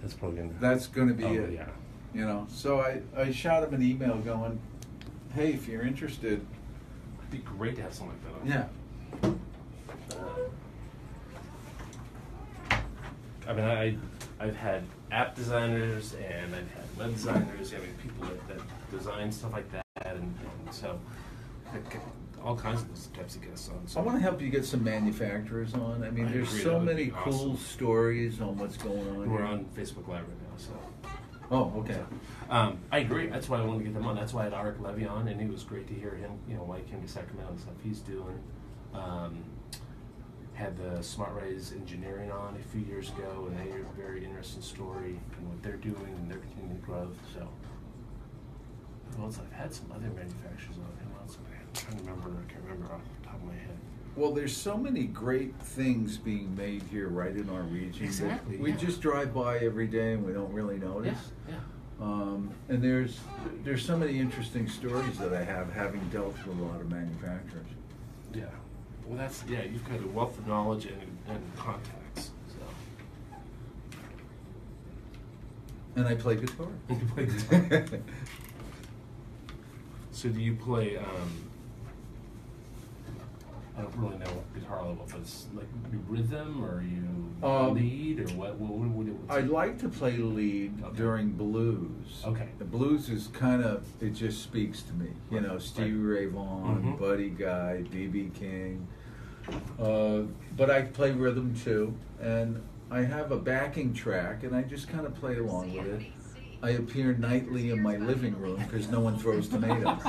That's probably gonna. That's going to be it. Yeah. You know, so I shot him an email going, hey, if you're interested. It'd be great to have something like that on. Yeah. I mean, I've had app designers and I've had web designers. I mean, people that design stuff like that, and so all kinds of those types of guests on. So I want to help you get some manufacturers on. I mean, there's so many cool stories on what's going on. We're on Facebook Live right now, so. Oh, okay. I agree. That's why I wanted to get them on. That's why I had Art Levy on, and it was great to hear him. You know, why he came to Sacramento and stuff he's doing. Had the Smart Rays Engineering on a few years ago, and they have a very interesting story and what they're doing and their continued growth. So, who else? I've had some other manufacturers on. Who else? I'm trying to remember. I can't remember off the top of my head. Well, there's so many great things being made here right in our region. Exactly. We just drive by every day and we don't really notice. Yeah. And there's so many interesting stories that I have having dealt with a lot of manufacturers. Yeah. Well, you've got a wealth of knowledge and contacts. So. And I play guitar. You play guitar. So do you play? I don't really know guitar level, but it's like rhythm, or you lead, or what? I like to play lead during blues. Okay. The blues is it just speaks to me. You know, Stevie Ray Vaughan, Buddy Guy, B.B. King. But I play rhythm too, and I have a backing track, and I just kind of play along with it. I appear nightly in my living room because no one throws tomatoes.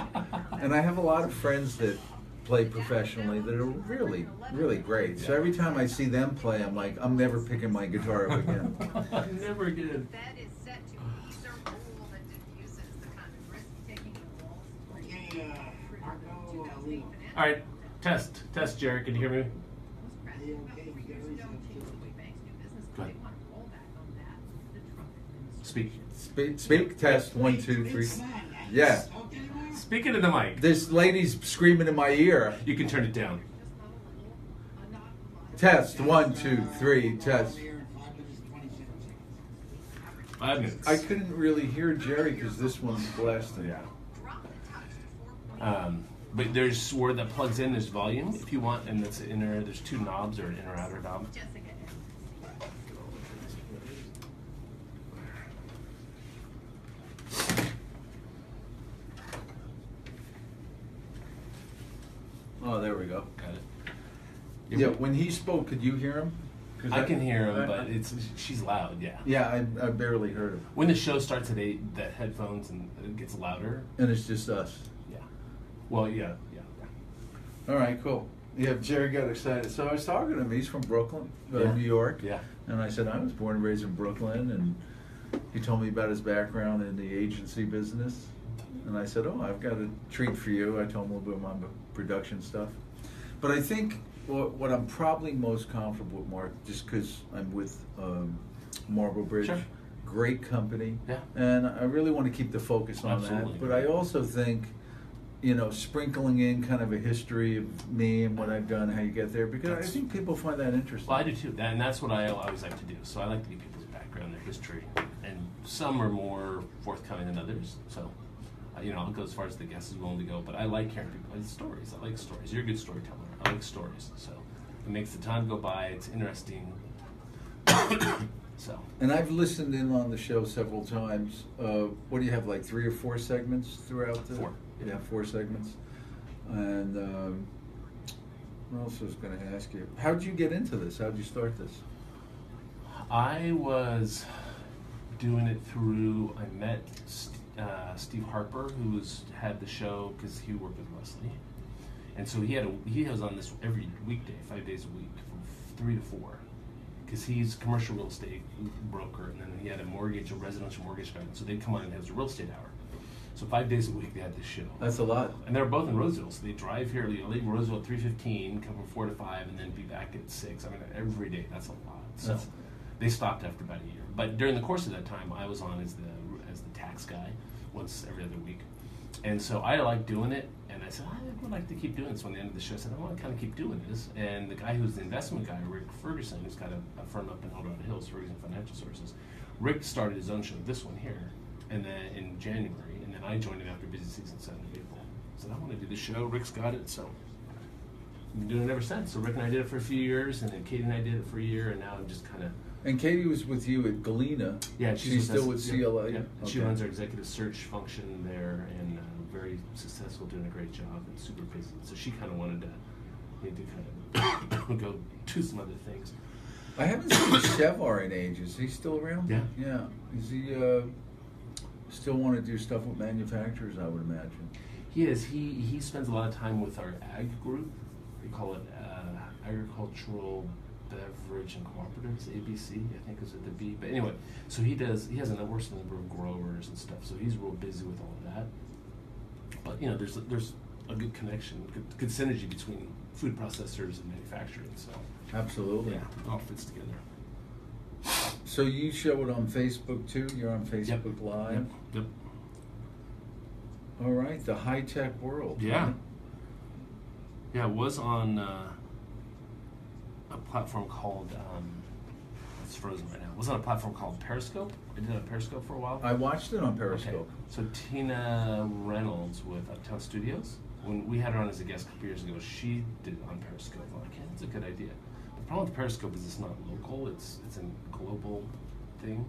And I have a lot of friends that play professionally that are really, really great. So every time I see them play, I'm like, I'm never picking my guitar up again. Never again. That is set to either rule that diffuses the kind of risk-taking involved. All right, test, Jerry. Can you hear me? Go ahead. Speak. Test. 1, 2, 3. Yeah. Speaking of the mic. This lady's screaming in my ear. You can turn it down. Test. 1, 2, 3. Test. 5 minutes. I couldn't really hear Jerry because this one's blasting. Yeah. But there's where that plugs in. There's volume if you want, and that's inner. There's 2 knobs, or an inner outer knob. Oh, there we go. Got it. Yeah, when he spoke, could you hear him? I can hear him, but she's loud. Yeah. Yeah, I barely heard him. When the show starts at 8, the headphones and it gets louder. And it's just us. Yeah. Well, yeah. All right, cool. Yeah, Jerry got excited. So I was talking to him. He's from Brooklyn, New York. Yeah. And I said, I was born and raised in Brooklyn. And he told me about his background in the agency business. And I said, oh, I've got a treat for you. I told him a little bit about my production stuff. But I think what I'm probably most comfortable with, Mark, just because I'm with Marble Bridge, sure. Great company. Yeah. And I really want to keep the focus on Absolutely. that. But I also think, you know, sprinkling in kind of a history of me and what I've done, how you get there, because I think people find that interesting. Well, I do too, and that's what I always like to do. So I like to get people's background, their history, and some are more forthcoming than others. So, you know, I'll go as far as the guest is willing to go, but I like hearing people's stories. I like stories. You're a good storyteller. I like stories. So it makes the time go by. It's interesting. So. And I've listened in on the show several times. What do you have, like 3 or 4 segments throughout the? 4. Yeah, 4 segments. And what else was going to ask you? How did you get into this? How did you start this? I was doing it through, I met Steve Harper, who had the show because he worked with Wesley. And so he was on this every weekday, 5 days a week, from 3 to 4. Because he's a commercial real estate broker, and then he had a residential mortgage guy. So they'd come on and it was a real estate hour. So 5 days a week they had this show. That's a lot. And they're both in Roseville, so they drive here, leave Roseville at 3:15, come from 4 to 5, and then be back at 6. I mean, every day. That's a lot. So they stopped after about a year. But during the course of that time, I was on as the tax guy once every other week. And so I liked doing it, and I said, I would like to keep doing this. So on the end of the show, I said, I want to kind of keep doing this. And the guy who's the investment guy, Rick Ferguson, who's got a firm up in El Dorado Hills, Ferguson Financial Sources, Rick started his own show, this one here, and then in January, and then I joined it after busy season started in April. I said, I want to do the show. Rick's got it, so I've been doing it ever since. So Rick and I did it for a few years, and then Katie and I did it for a year, and now I'm just kind of. And Katie was with you at Galena. Yeah, she's still with CLA. Yeah. Okay. She runs our executive search function there, and very successful, doing a great job, and super busy. So she kind of wanted to kind of go do some other things. I haven't seen Shevar in ages. Is he still around? Yeah. Yeah. Is he still want to do stuff with manufacturers? I would imagine. He is. He spends a lot of time with our ag group. We call it Agricultural Beverage and Cooperatives, ABC, I think is at the B. But anyway, so he has works with a number of growers and stuff. So he's real busy with all of that. But there's a good connection, good synergy between food processors and manufacturing. So Absolutely. yeah, it all fits together. So you show it on Facebook too? You're on Facebook Live? Yep. All right, the high-tech world. Yeah. Right? Yeah, it was on a platform called, it's frozen right now. It was on a platform called Periscope. I did it on Periscope for a while. I watched it on Okay. Periscope. So Tina Reynolds with Uptown Studios, when we had her on as a guest a couple years ago, she did it on Periscope. I'm like, yeah, that's a good idea. The problem with Periscope is it's not local, it's a global thing.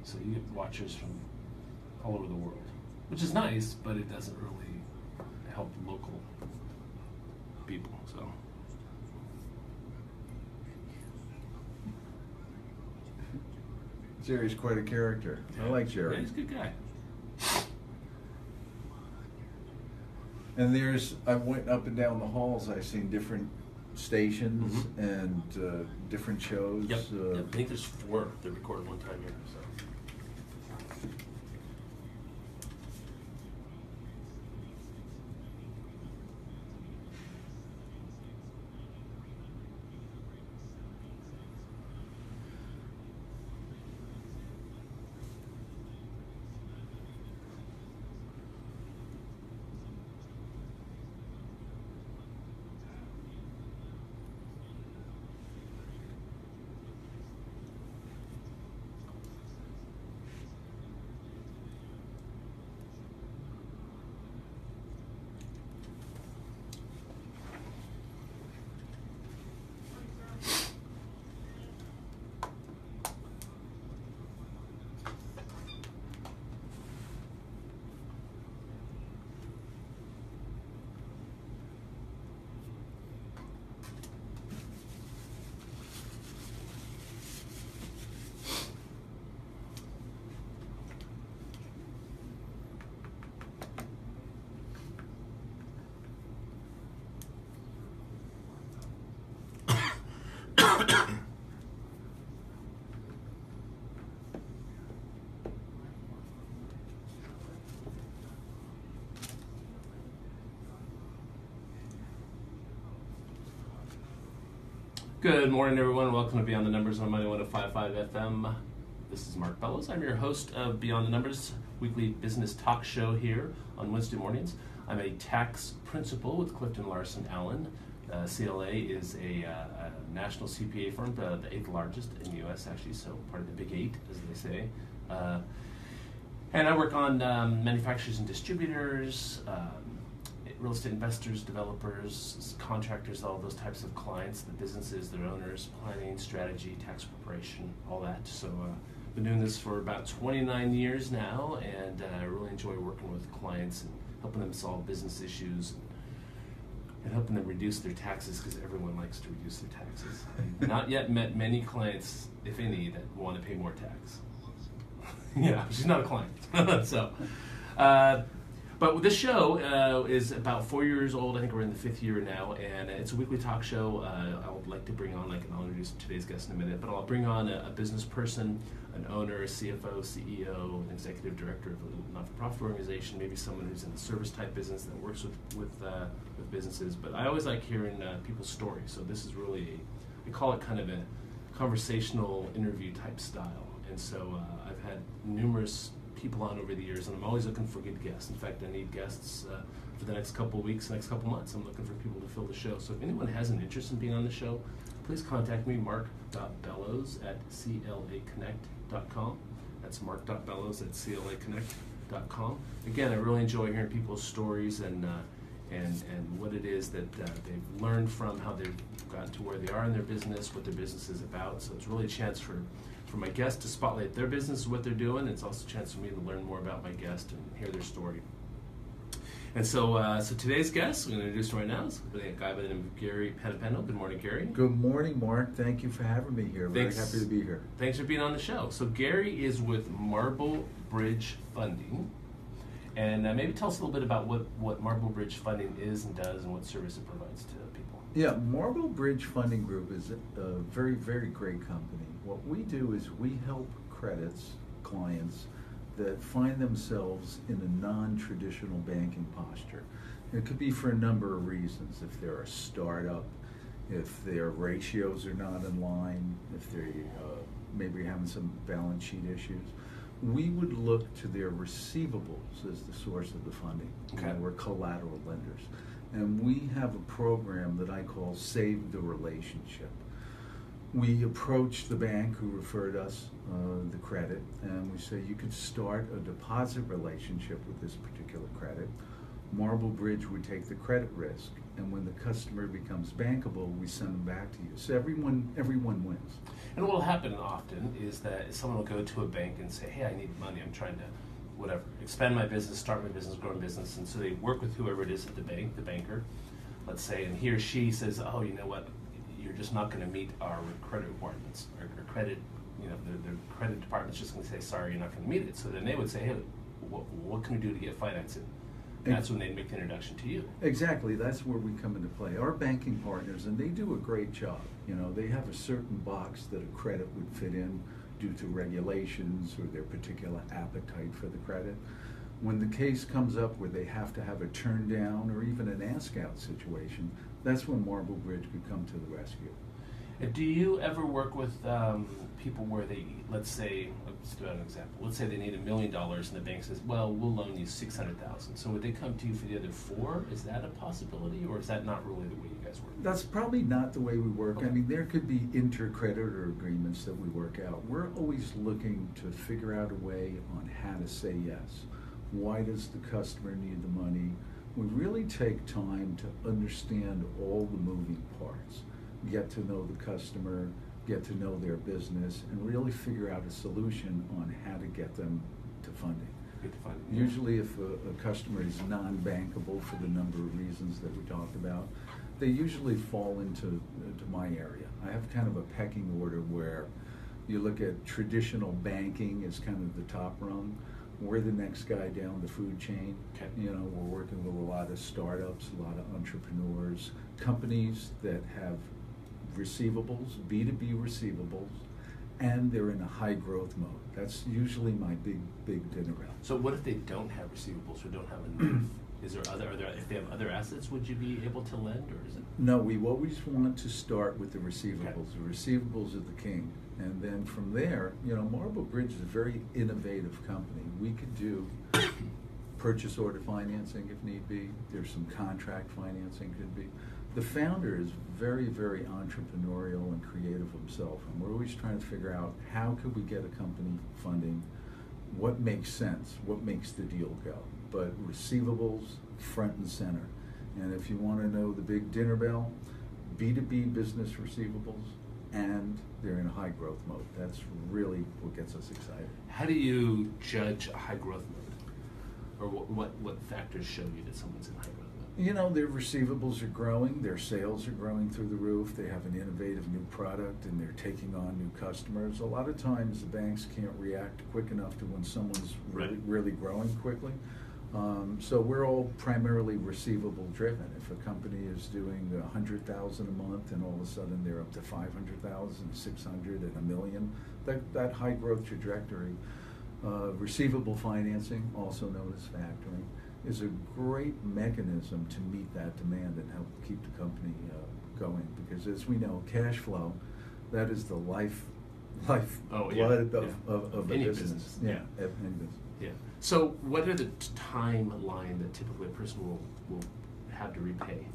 So you get watchers from all over the world, which is nice, but it doesn't really help local people. So Jerry's quite a character. I like Jerry. yeah, he's a good guy. And I went up and down the halls. I've seen different stations Mhm. and different shows. Yep. I think there's 4 that recorded one time here. So. Good morning, everyone. Welcome to Beyond the Numbers on 91.55 FM. This is Mark Bellows. I'm your host of Beyond the Numbers, weekly business talk show here on Wednesday mornings. I'm a tax principal with Clifton Larson Allen. CLA is a national CPA firm, the 8th largest in the U.S. actually, so part of the Big 8, as they say. And I work on manufacturers and distributors, real estate investors, developers, contractors, all those types of clients, the businesses, their owners, planning, strategy, tax preparation, all that. So I've been doing this for about 29 years now, and I really enjoy working with clients and helping them solve business issues and helping them reduce their taxes, because everyone likes to reduce their taxes. I've not yet met many clients, if any, that want to pay more tax. Yeah, she's not a client. So, but this show is about 4 years old. I think we're in the 5th year now, and it's a weekly talk show. I would like to bring on, and I'll introduce today's guest in a minute, but I'll bring on a business person, an owner, a CFO, CEO, an executive director of a not-for-profit organization, maybe someone who's in the service-type business that works with businesses. But I always like hearing people's stories, so this is really, we call it kind of a conversational interview type style. And so I've had numerous people on over the years, and I'm always looking for good guests. In fact, I need guests for the next couple of weeks, next couple of months. I'm looking for people to fill the show. So if anyone has an interest in being on the show, please contact me, mark.bellows@claconnect.com. That's mark.bellows@claconnect.com. Again, I really enjoy hearing people's stories and what it is that they've learned from how they've gotten to where they are in their business, what their business is about. So it's really a chance for my guests to spotlight their business, what they're doing. It's also a chance for me to learn more about my guest and hear their story. And so today's guest, we're going to introduce right now, is a guy by the name of Gary Panepinto. Good morning, Gary. Good morning, Mark. Thank you for having me here. Very happy to be here. Thanks for being on the show. So Gary is with Marble Bridge Funding. And maybe tell us a little bit about what Marble Bridge Funding is and does and what service it provides to people. Yeah, Marble Bridge Funding Group is a very, very great company. What we do is we help clients that find themselves in a non-traditional banking posture. It could be for a number of reasons. If they're a startup, if their ratios are not in line, if they're maybe having some balance sheet issues. We would look to their receivables as the source of the funding. Okay. We're collateral lenders. And we have a program that I call Save the Relationship. We approach the bank who referred us the credit, and we say you could start a deposit relationship with this particular credit. Marble Bridge would take the credit risk, and when the customer becomes bankable, we send them back to you. So everyone wins. And what will happen often is that someone will go to a bank and say, hey, I need money, I'm trying to expand my business, start my business, grow my business. And so they work with whoever it is at the bank, the banker, let's say, and he or she says, oh, you know what, you're just not going to meet our credit requirements. Our credit, the credit department's just going to say, sorry, you're not going to meet it. So then they would say, hey, what can we do to get financing? And that's when they'd make the introduction to you. Exactly, that's where we come into play. Our banking partners, and they do a great job. They have a certain box that a credit would fit in due to regulations or their particular appetite for the credit. When the case comes up where they have to have a turn down or even an ask out situation, that's when Marble Bridge could come to the rescue. Do you ever work with people where they, let's say, let's do an example. Let's say they need $1 million and the bank says, well, we'll loan you $600,000. So would they come to you for the other $4? Is that a possibility, or is that not really the way you guys work? That's probably not the way we work. Okay. I mean, there could be inter-creditor agreements that we work out. We're always looking to figure out a way on how to say yes. Why does the customer need the money? We really take time to understand all the moving parts. Get to know the customer, get to know their business, and really figure out a solution on how to get them to funding. Usually if a customer is non-bankable for the number of reasons that we talked about, they usually fall into my area. I have kind of a pecking order where you look at traditional banking as kind of the top rung. We're the next guy down the food chain. Okay. We're working with a lot of startups, a lot of entrepreneurs, companies that have receivables, B2B receivables, and they're in a high growth mode. That's usually my big dinner out. So what if they don't have receivables or don't have enough? Is there if they have other assets, would you be able to lend, or is it? No, we always want to start with the receivables. Okay. The receivables are the king. And then from there, Marble Bridge is a very innovative company. We could do purchase order financing if need be. There's some contract financing could be. The founder is very, very entrepreneurial and creative himself, and we're always trying to figure out how could we get a company funding, what makes sense, what makes the deal go. But receivables, front and center. And if you want to know the big dinner bell, B2B business receivables, and they're in a high growth mode. That's really what gets us excited. How do you judge a high growth mode? Or what factors show you that someone's in high growth mode? Their receivables are growing, their sales are growing through the roof, they have an innovative new product, and they're taking on new customers. A lot of times the banks can't react quick enough to when someone's really growing quickly. So we're all primarily receivable driven. If a company is doing $100,000 a month and all of a sudden they're up to 500,000, 600, and $1 million, that high growth trajectory, receivable financing, also known as factoring, is a great mechanism to meet that demand and help keep the company going. Because as we know, cash flow, that is the lifeblood of any a business. Yeah. Any business. Yeah. So what are the timeline that typically a person will have to repay?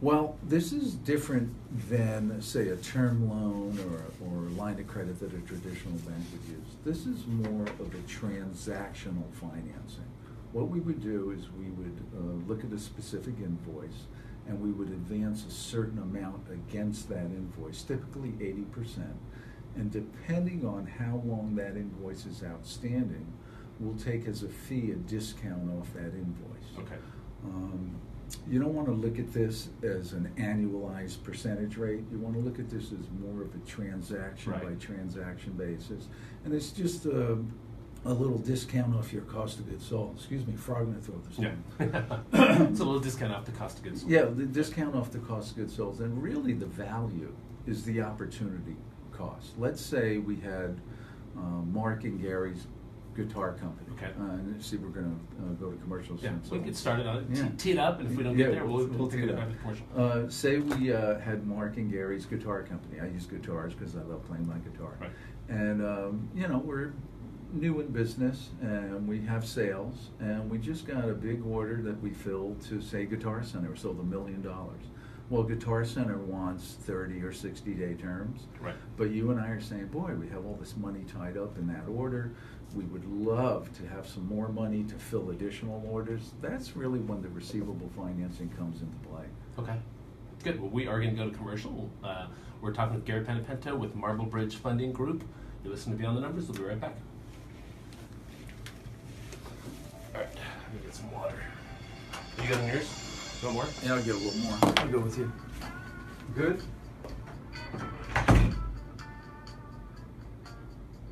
Well, this is different than, say, a term loan or a line of credit that a traditional bank would use. This is more of a transactional financing. What we would do is we would look at a specific invoice and we would advance a certain amount against that invoice, typically 80%. And depending on how long that invoice is outstanding, we'll take as a fee a discount off that invoice. Okay. You don't want to look at this as an annualized percentage rate. You want to look at this as more of a transaction by transaction basis. And it's just a little discount off your cost of goods sold. Excuse me, frog in the throat this time. Yeah. It's a little discount off the cost of goods sold. Yeah, the discount off the cost of goods sold. And really the value is the opportunity cost. Let's say we had Mark and Gary's guitar company. Okay. And see, we're going to go to commercials. Yeah, soon, we can get started on it. Yeah. Tee it up, and if we don't get there, we'll take it back to commercial. Say we had Mark and Gary's guitar company. I use guitars because I love playing my guitar. Right. And, we're new in business, and we have sales, and we just got a big order that we filled to, say, Guitar Center. We sold $1 million. Well, Guitar Center wants 30 or 60-day terms. Right. But you and I are saying, boy, we have all this money tied up in that order. We would love to have some more money to fill additional orders. That's really when the receivable financing comes into play. Okay. Good. Well, we are going to go to commercial. We're talking with Gary Panepinto with Marble Bridge Funding Group. You listen to Beyond the Numbers. We'll be right back. All right. Let me get some water. You got yours? You want more? Yeah, I'll get a little more. I'll go with you. Good?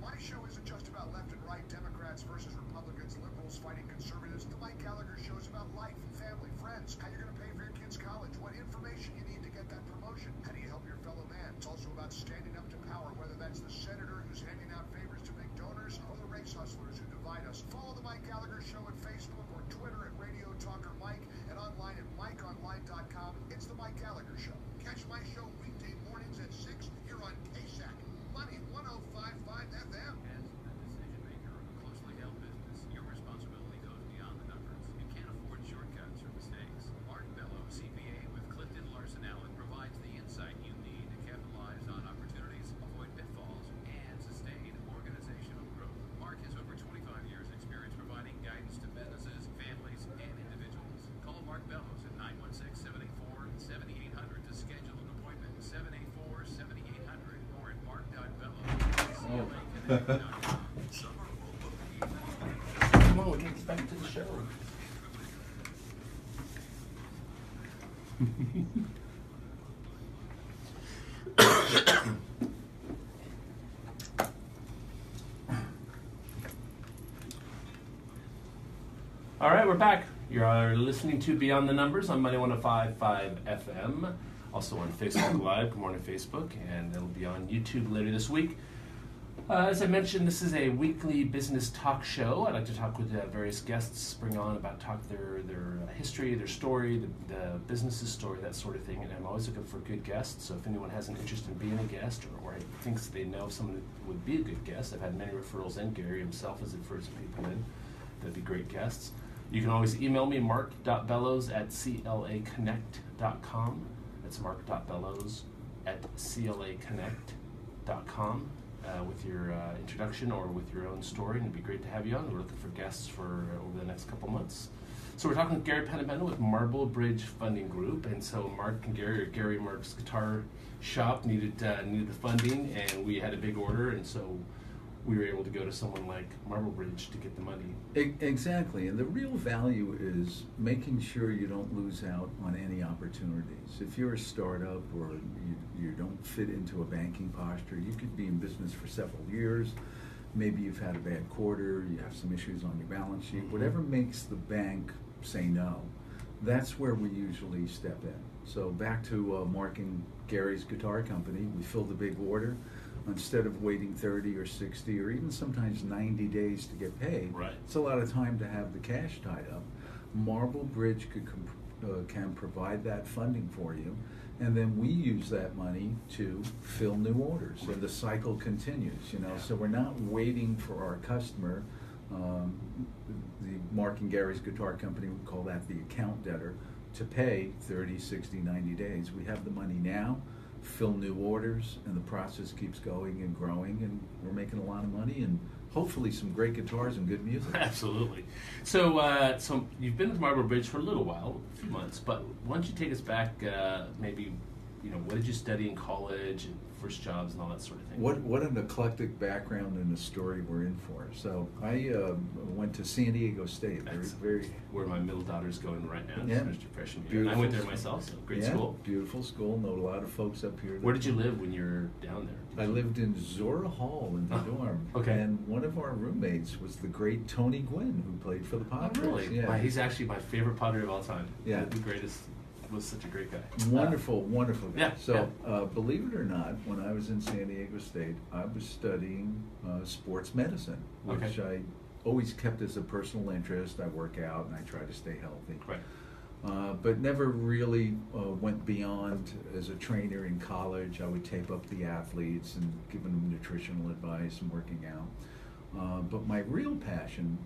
My show isn't just about left and right, Democrats versus Republicans, liberals fighting conservatives. The Mike Gallagher show is about life, family, friends, how you're going to pay for your kids' college, what information you need to get that promotion, how do you help your fellow man. It's also about standing up to power, whether that's the senator who's handing out favors to big donors or the race hustlers who divide us. Follow the Mike Gallagher show at Facebook or Twitter at Radio Talker Mike and online at MikeOnline.com. It's the Mike Gallagher show. Catch my show weekday mornings at 6 here on KSAC. Money 105.5 FM. As a decision maker of a closely held business, your responsibility goes beyond the numbers. You can't afford shortcuts or mistakes. Mark Bellows, CPA with Clifton Larson Allen, provides the insight you need to capitalize on opportunities, avoid pitfalls, and sustain organizational growth. Mark has over 25 years' experience providing guidance to businesses, families, and individuals. Call Mark Bellows at 916-784-7800 to schedule an appointment. 784-7800 or at mark.bellows.com. Come on, we can get back to the show. All right, we're back. You're listening to Beyond the Numbers on Money 105.5 FM. Also on Facebook Live. Good morning, Facebook. And it'll be on YouTube later this week. As I mentioned, this is a weekly business talk show. I like to talk with various guests, bring on about their history, their story, the business's story, that sort of thing. And I'm always looking for good guests. So if anyone has an interest in being a guest or thinks they know someone who would be a good guest, I've had many referrals, and Gary himself has referred some people in. That'd be great guests. You can always email me, mark.bellows@claconnect.com. That's mark.bellows@claconnect.com. With your introduction or with your own story, and it'd be great to have you on. We're looking for guests for over the next couple months. So we're talking with Gary Panepinto with Marble Bridge Funding Group, and so Mark and Gary, or Gary and Mark's guitar shop needed the funding, and we had a big order, and so we were able to go to someone like Marble Bridge to get the money. Exactly, and the real value is making sure you don't lose out on any opportunities. If you're a startup or you don't fit into a banking posture, you could be in business for several years. Maybe you've had a bad quarter, you have some issues on your balance sheet. Whatever makes the bank say no, that's where we usually step in. So back to Mark and Gary's guitar company, we filled a big order. Instead of waiting 30 or 60 or even sometimes 90 days to get paid, Right. It's a lot of time to have the cash tied up. Marble Bridge can provide that funding for you, and then we use that money to fill new orders, and the cycle continues. So we're not waiting for our customer. The Mark and Gary's guitar company would call that the account debtor to pay 30, 60, 90 days. We have the money now, fill new orders, and the process keeps going and growing, and we're making a lot of money and hopefully some great guitars and good music. Absolutely. So, so you've been with Marble Bridge for a little while, a few months, but why don't you take us back, maybe, what did you study in college and first jobs and all that sort of thing? What an eclectic background and the story we're in for. So I went to San Diego State. That's very where my middle daughter's going right now. Yeah. Finished her freshman year. And I went there myself, so great school. Beautiful school. Know a lot of folks up here. Where did you live when you were down there? I lived in Zora Hall in the dorm. Okay. And one of our roommates was the great Tony Gwynn, who played for the Oh, Padres. really? Yeah. Wow, he's actually my favorite Padre of all time. Yeah. The greatest. Was such a great guy. Wonderful guy. Yeah, So, believe it or not, when I was in San Diego State, I was studying sports medicine, which I always kept as a personal interest. I work out and I try to stay healthy. Right. But never really went beyond as a trainer in college. I would tape up the athletes and giving them nutritional advice and working out. But my real passion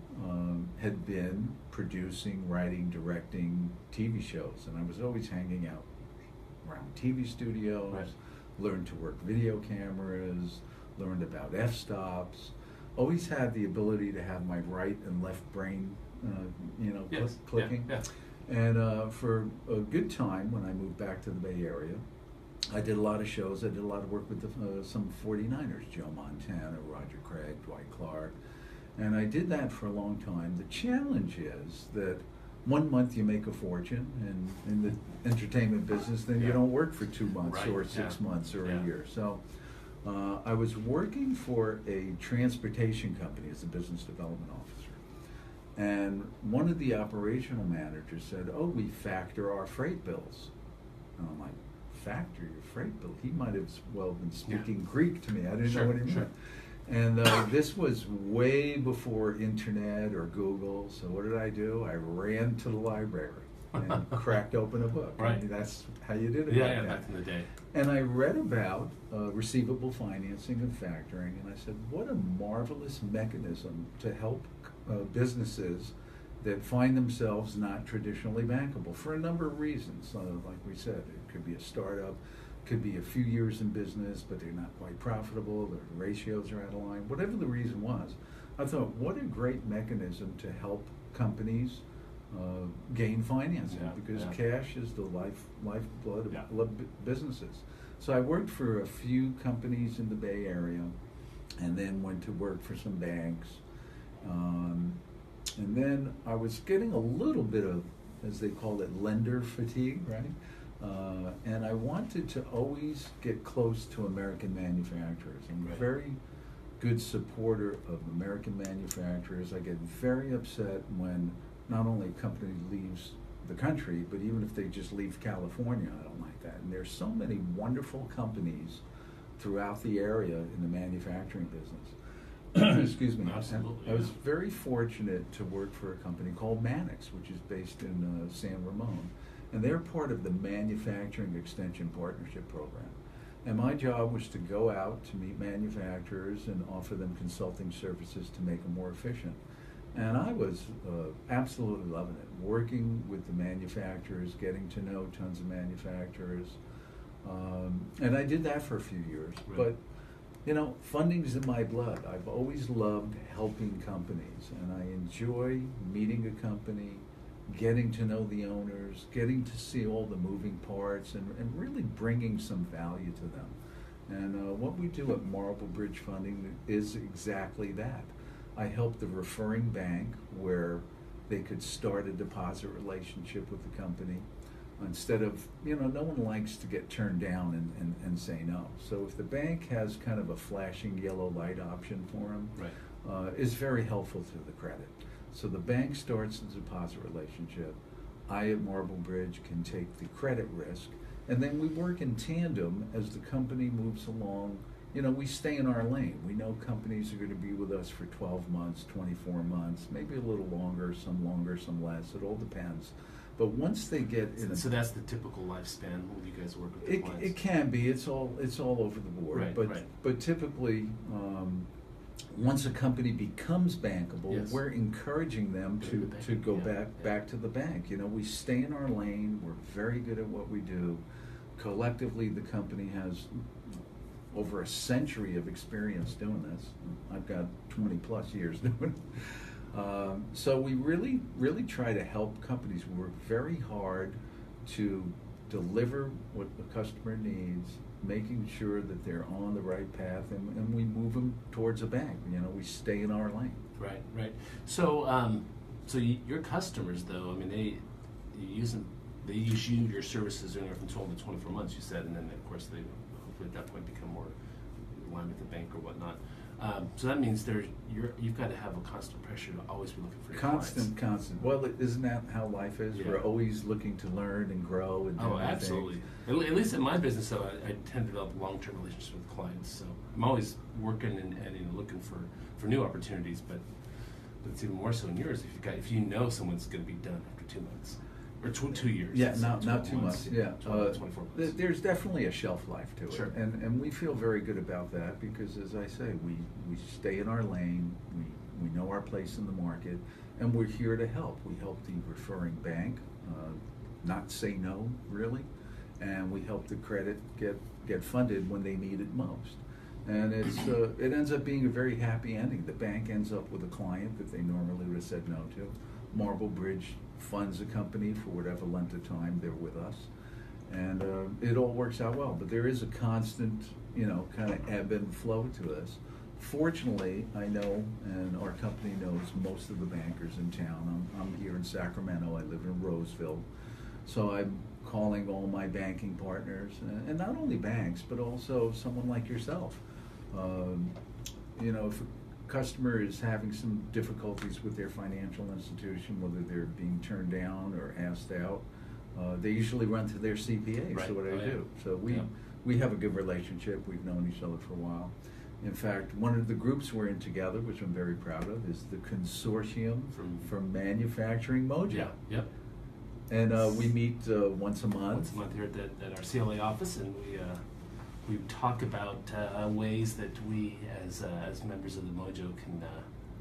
had been producing, writing, directing TV shows, and I was always hanging out around TV studios, Right. learned to work video cameras, learned about f-stops, always had the ability to have my right and left brain, Yes. clicking. Yeah. And for a good time, when I moved back to the Bay Area, I did a lot of shows. I did a lot of work with some 49ers, Joe Montana, Roger Craig, Dwight Clark. And I did that for a long time. The challenge is that 1 month you make a fortune, and in the entertainment business, then you Yeah. don't work for 2 months Right, or 6 months or Yeah. a year. So I was working for a transportation company as a business development officer. And one of the operational managers said, "Oh, we factor our freight bills." And I'm like, "Factor your freight bill?" He might have well been speaking Greek to me. I didn't Sure, know what he sure. meant. And this was way before internet or Google. So what did I do? I ran to the library and cracked open a book. Right. I mean, that's how you did it. Yeah, back then. back in the day. And I read about receivable financing and factoring, and I said, what a marvelous mechanism to help businesses that find themselves not traditionally bankable for a number of reasons. Like we said, it could be a startup, could be a few years in business, but they're not quite profitable, their ratios are out of line, whatever the reason was. I thought, what a great mechanism to help companies gain financing, Yeah, because yeah. cash is the lifeblood of Yeah. businesses. So I worked for a few companies in the Bay Area, and then went to work for some banks. And then I was getting a little bit of, as they call it, lender fatigue, right? And I wanted to always get close to American manufacturers. I'm Right. a very good supporter of American manufacturers. I get very upset when not only a company leaves the country, but even if they just leave California, I don't like that. And there's so many wonderful companies throughout the area in the manufacturing business. Excuse me. Absolutely, I was yeah. very fortunate to work for a company called Mannix, which is based in San Ramon. And they're part of the Manufacturing Extension Partnership Program. And my job was to go out to meet manufacturers and offer them consulting services to make them more efficient. And I was absolutely loving it, working with the manufacturers, getting to know tons of manufacturers. And I did that for a few years. Right. But, you know, funding's in my blood. I've always loved helping companies, and I enjoy meeting a company, getting to know the owners, getting to see all the moving parts, and really bringing some value to them. And what we do at Marble Bridge Funding is exactly that. I help the referring bank where they could start a deposit relationship with the company instead of, you know, no one likes to get turned down and say no. So if the bank has kind of a flashing yellow light option for them, Right. it's very helpful to the credit. So the bank starts the deposit relationship. I at Marble Bridge can take the credit risk, and then we work in tandem as the company moves along. You know, we stay in our lane. We know companies are going to be with us for 12 months, 24 months, maybe a little longer, some less. It all depends. But once they get in, So that's the typical lifespan when you guys work with the clients. it can be. It's all over the board. Right, but right. but typically, once a company becomes bankable, Yes. we're encouraging them Go to the to bank, go yeah, back to the bank. You know, we stay in our lane. We're very good at what we do. Collectively, the company has over a century of experience doing this. I've got 20 plus years doing it. So we really try to help companies. We work very hard to deliver what the customer needs, making sure that they're on the right path, and we move them towards a bank. You know, we stay in our lane. Right, right. So, your customers, though, I mean, they use you, your services anywhere from 12 to 24 months, you said, and then of course they hopefully at that point become more in line with the bank or whatnot. So that means you've got to have a constant pressure to always be looking for your Constant. Well, isn't that how life is? Yeah. We're always looking to learn and grow and do new things. Absolutely. At least in my business, though, I tend to develop long-term relationships with clients. So I'm always working and looking for new opportunities. But it's even more so in yours if you know someone's going to be done after 2 months or 2 years. Yeah, It's not 12 too months, much. Yeah, 24 months. there's definitely a shelf life to it, Sure. and we feel very good about that because, as I say, we stay in our lane. We know our place in the market, and we're here to help. We help the referring bank not say no, really, and we help the credit get funded when they need it most. And it ends up being a very happy ending. The bank ends up with a client that they normally would have said no to. Marble Bridge funds a company for whatever length of time they're with us, and it all works out well. But there is a constant, kind of ebb and flow to this. Fortunately, I know, and our company knows most of the bankers in town. I'm here in Sacramento. I live in Roseville, so I'm calling all my banking partners, and not only banks, but also someone like yourself. If a customer is having some difficulties with their financial institution, whether they're being turned down or asked out, they usually run to their CPA. Right. So what I Yeah. do. So we have a good relationship. We've known each other for a while. In fact, one of the groups we're in together, which I'm very proud of, is the Consortium from Manufacturing Mojo. Yeah, yep. And we meet once a month. Once a month here at our CLA office, and we talk about ways that we, as members of the Mojo,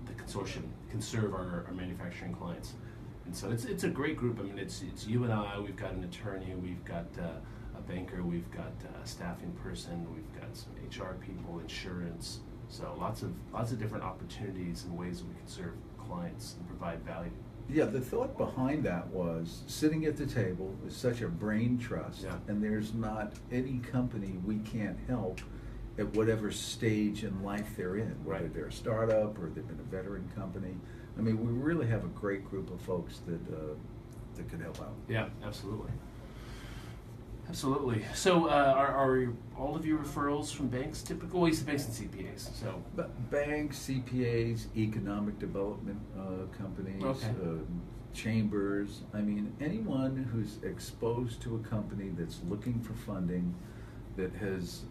the consortium, can serve our manufacturing clients. And so it's a great group. I mean, it's you and I. We've got an attorney. We've got a banker. We've got a staffing person. We've got some HR people, insurance. So lots of different opportunities and ways that we can serve clients and provide value. Yeah, the thought behind that was sitting at the table is such a brain trust, Yeah. and there's not any company we can't help at whatever stage in life they're in, whether Right. they're a startup or they've been a veteran company. I mean, we really have a great group of folks that could help out. Yeah, absolutely. Absolutely. So, are all of your referrals from banks typical? Well, you said banks and CPAs. So, But banks, CPAs, economic development companies, Okay. Chambers. I mean, anyone who's exposed to a company that's looking for funding that has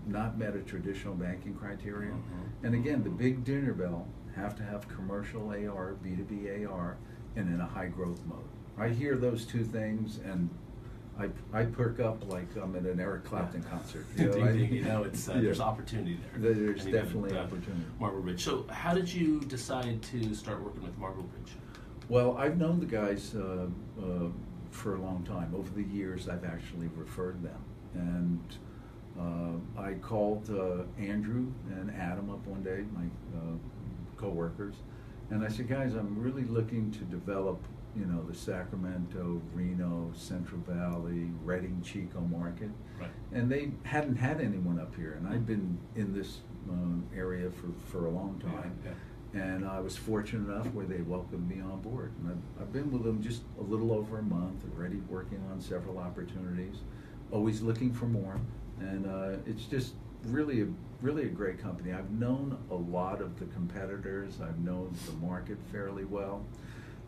not met a traditional banking criteria. Mhm. And again, the big dinner bell have to have commercial AR, B2B AR, and in a high growth mode. I hear those two things and I perk up like I'm at an Eric Clapton concert. It's Yeah. there's opportunity there. There's And even definitely with, opportunity. Marble Bridge. So, how did you decide to start working with Marble Bridge? Well, I've known the guys for a long time. Over the years, I've actually referred them. And I called Andrew and Adam up one day, my co-workers, and I said, guys, I'm really looking to develop, the Sacramento, Reno, Central Valley, Redding, Chico market. Right. And they hadn't had anyone up here, and I've been in this area for a long time. Yeah. And I was fortunate enough where they welcomed me on board. And I've been with them just a little over a month, already working on several opportunities, always looking for more. And it's just really a great company. I've known a lot of the competitors. I've known the market fairly well.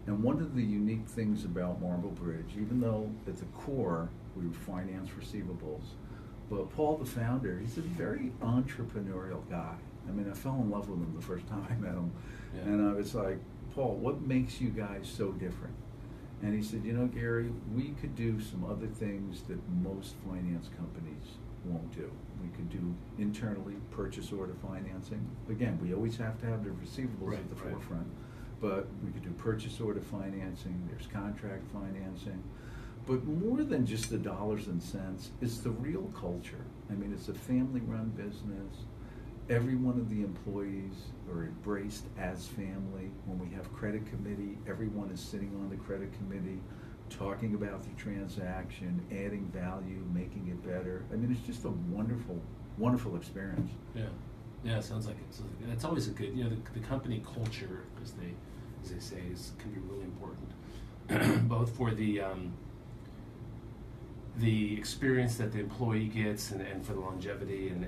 And one of the unique things about Marble Bridge, even though at the core we finance receivables, but Paul, the founder, he's a very entrepreneurial guy. I mean, I fell in love with him the first time I met him. Yeah. And I was like, Paul, what makes you guys so different? And he said, Gary, we could do some other things that most finance companies won't do. We could do internally purchase order financing. Again, we always have to have the receivables Right, at the right. forefront, but we could do purchase order financing, there's contract financing. But more than just the dollars and cents, it's the real culture. I mean, it's a family-run business. Every one of the employees are embraced as family. When we have credit committee, everyone is sitting on the credit committee, talking about the transaction, adding value, making it better. I mean, it's just a wonderful, wonderful experience. Yeah, it sounds like it's always a good, the company culture, as they say, can be really important, both for the experience that the employee gets and for the longevity and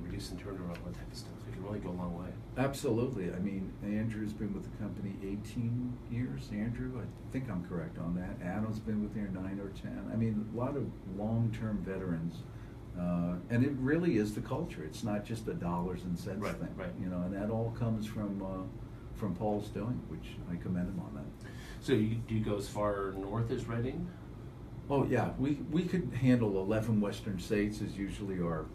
reducing turnover, all that type of stuff. It can really go a long way. Absolutely. I mean, Andrew's been with the company 18 years. Andrew, I think I'm correct on that. Adam's been with there 9 or 10. I mean, a lot of long-term veterans. And it really is the culture. It's not just a dollars and cents Right, thing. right. And that all comes from Paul's doing, which I commend him on that. So do you go as far north as Reading? Oh yeah, we could handle 11 Western states is usually our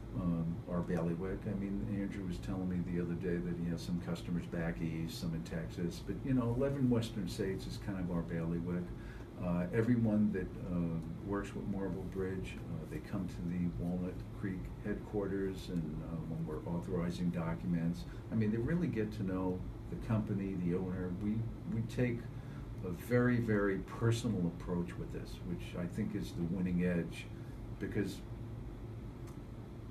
bailiwick. I mean, Andrew was telling me the other day that he has some customers back east, some in Texas, but 11 Western states is kind of our bailiwick. Everyone that works with Marble Bridge, they come to the Walnut Creek headquarters, and when we're authorizing documents, I mean, they really get to know the company, the owner. We take a very, very personal approach with this, which I think is the winning edge, because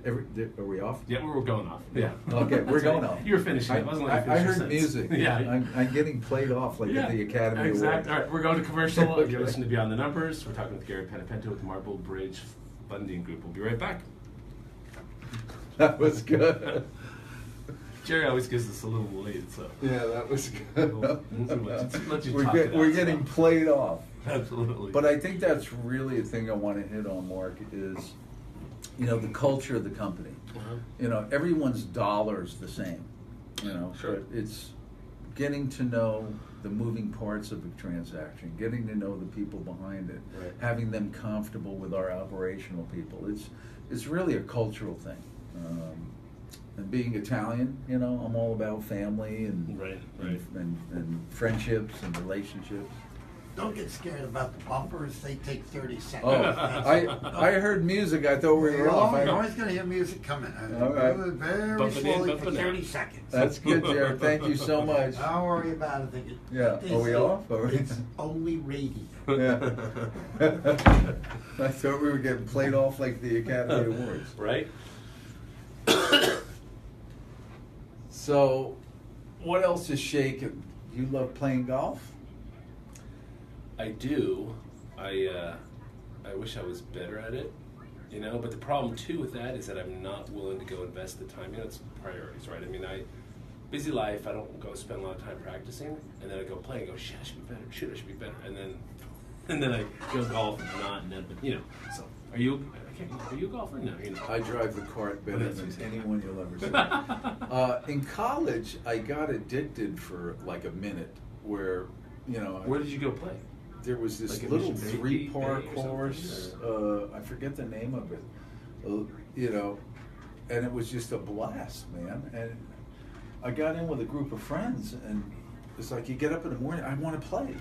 are we off? Yeah, we're going off. Yeah. Okay, we're going off. You were finishing. I wasn't letting you I finish your heard sentence. music. Yeah. I'm getting played off like at the Academy Exactly. Awards. All right, we're going to commercial. Okay. You're listening to Beyond the Numbers. We're talking with Gary Panepinto with Marble Bridge Funding Group. We'll be right back. That was good. Jerry always gives us a little lead, so. Yeah, that was good. We're getting played off. Absolutely. But I think that's really a thing I want to hit on, Mark, is the culture of the company. Uh-huh. Everyone's dollar's the same. Sure. But it's getting to know the moving parts of a transaction, getting to know the people behind it, Right. having them comfortable with our operational people. It's really a cultural thing. And being Italian, I'm all about family and Right. and friendships and relationships. Don't get scared about the bumpers. They take 30 seconds. Oh, I heard music. I thought we were off. You're always going to hear music coming. All right. Very Bump it in, slowly bump for it out. 30 seconds. That's good, Jared. Thank you so much. Don't worry about it. Yeah. Are we off? Are we- It's only radio. Yeah. I thought we were getting played off like the Academy Awards. Right? So, what else is shaking? You love playing golf? I do. I wish I was better at it, but the problem too with that is that I'm not willing to go invest the time. It's priorities, right? I mean, busy life, I don't go spend a lot of time practicing, and then I go play and go, shit, I should be better. Shit, I should be better. And then I go golf and not, and then, so. Are you a golfer? No, you're not. I drive the cart better than anyone you'll ever see. In college, I got addicted for like a minute where, Where did you go play? there was this Like little Mission 3-par Bay or something, course. I forget the name of it. And it was just a blast, man. And I got in with a group of friends, and it's like you get up in the morning, I want to play.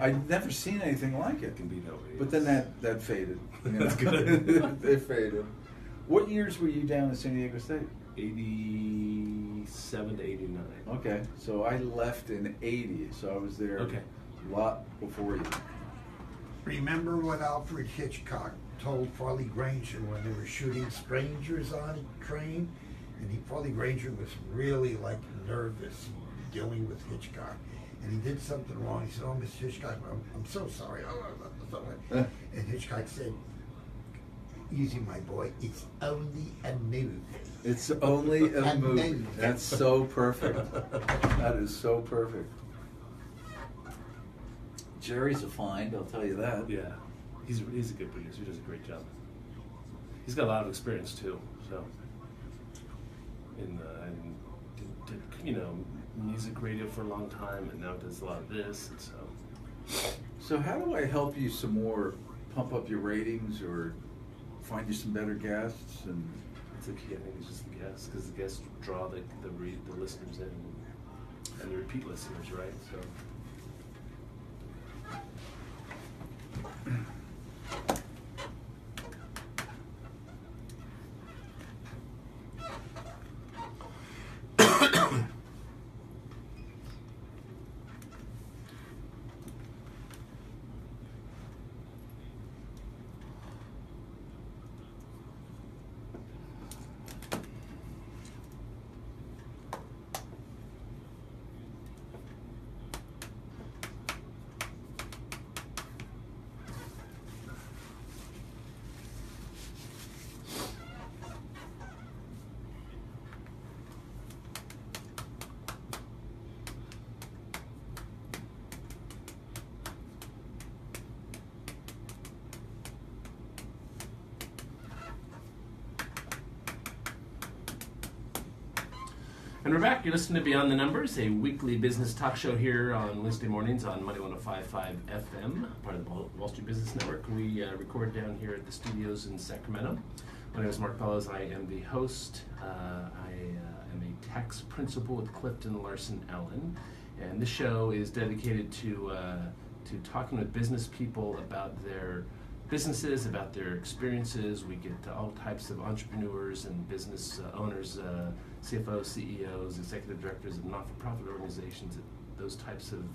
I've never seen anything like it. It can be that way. But then that faded. That's good. It faded. What years were you down at San Diego State? 87 to 89. Okay, so I left in 80, so I was there a lot before you. Remember what Alfred Hitchcock told Farley Granger when they were shooting Strangers on a train? And Farley Granger was really nervous dealing with Hitchcock. And he did something wrong. He said, "Oh, Mr. Hitchcock, I'm so sorry." And Hitchcock said, "Easy, my boy, it's only a movie." It's only a movie. That's so perfect. That is so perfect. Jerry's a find, I'll tell you that. Yeah, he's a good producer. He does a great job. He's got a lot of experience too. So, and did music radio for a long time, and now does a lot of this. And So how do I help you some more, pump up your ratings or find you some better guests, and It's the key. I think it's just the guests, because the guests draw the listeners in, and the repeat listeners, right? So. And we're back. You're listening to Beyond the Numbers, a weekly business talk show here on Wednesday mornings on Money 105.5 FM, part of the Wall Street Business Network. We record down here at the studios in Sacramento. My name is Mark Bellows. I am the host. I am a tax principal with Clifton Larson Allen, and this show is dedicated to talking with business people about their businesses, about their experiences. We get all types of entrepreneurs and business owners, CFOs, CEOs, executive directors of not-for-profit organizations, those types of